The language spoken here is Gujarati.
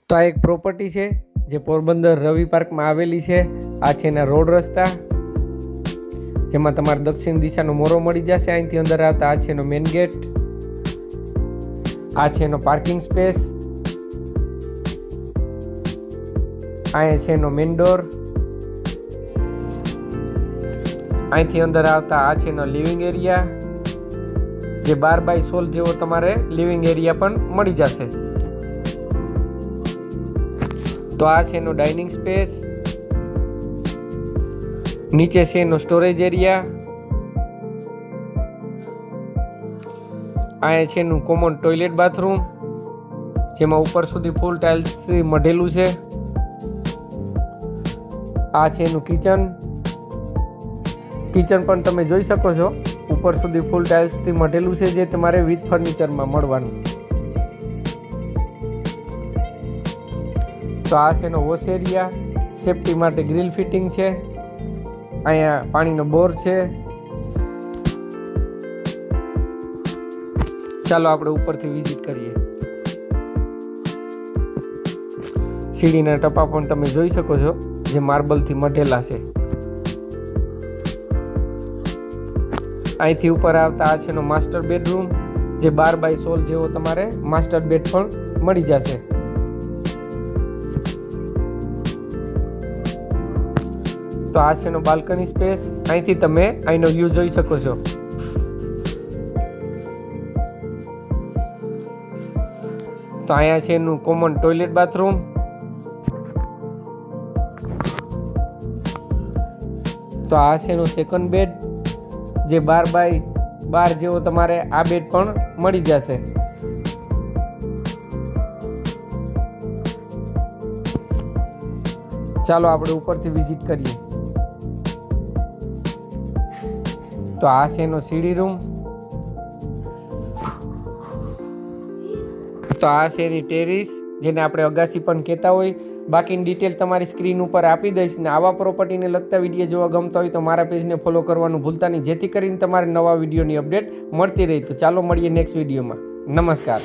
તો આ એક પ્રોપર્ટી છે જે પોરબંદર રવિ પાર્કમાં આવેલી છે. આ છે એના રોડ રસ્તા, જેમાં તમારે દક્ષિણ દિશાનો મોરો મળી જશે. અહીંથી અંદર આવતા આ છે એનો મેઇન ગેટ, આ છે એનો પાર્કિંગ સ્પેસ, અહીંયા છે એનો મેઇન ડોર. અહીંથી અંદર આવતા આ છે એનો લિવિંગ એરિયા, જે 12x16 જેવો તમારે લિવિંગ એરિયા પણ મળી જશે. તો આ છે એનો ડાઇનિંગ સ્પેસ, નીચે છે એનો સ્ટોરેજ એરિયા, અહીંયા છે એનું કોમન ટોયલેટ બાથરૂમ, જેમાં ઉપર સુધી ફૂલ ટાઇલ્સથી મઢેલું છે. આ છે એનું કિચન પણ તમે જોઈ શકો છો, ઉપર સુધી ફૂલ ટાઇલ્સથી મઢેલું છે, જે તમારે વિથ ફર્નિચરમાં મળવાનું. તો આ છે એનો વોશ એરિયા, સેફટી માટે ગ્રીલ ફિટિંગ છે. અહીંયા પાણીનો બોર છે. ચાલો આપણે ઉપરથી વિઝિટ કરીએ. સીડીના ટપા પણ તમે જોઈ શકો છો, જે માર્બલથી મઢેલા છે. અહીંથી ઉપર આવતા આ છે એનો માસ્ટર બેડરૂમ, જે 12x16 જેવો તમારે માસ્ટર બેડ પણ મળી જશે. તો આ છે એનો બાલ્કની સ્પેસ, અહીંથી તમે અહીંનો વ્યૂ જોઈ શકો છો. તો અહીંયા છે એનું કોમન ટોયલેટ બાથરૂમ. તો આ છે એનો સેકન્ડ બેડ, જે 12x12 જેવો તમારે આ બેડ પણ મળી જશે. ચાલો આપણે ઉપરથી વિઝિટ કરીએ. તો આ છે એનો સીડી રૂમ. તો આ છે એની ટેરિસ, જેને આપણે અગાસી પણ કહેતા હોય. બાકીની ડિટેલ તમારી સ્ક્રીન ઉપર આપી દઈશ. ને આવા પ્રોપર્ટીને લગતા વિડીયો જોવા ગમતા હોય તો મારા પેજને ફોલો કરવાનું ભૂલતા નહીં, જેથી કરીને તમારે નવા વિડીયોની અપડેટ મળતી રહે. તો ચાલો મળીએ નેક્સ્ટ વિડીયોમાં. નમસ્કાર.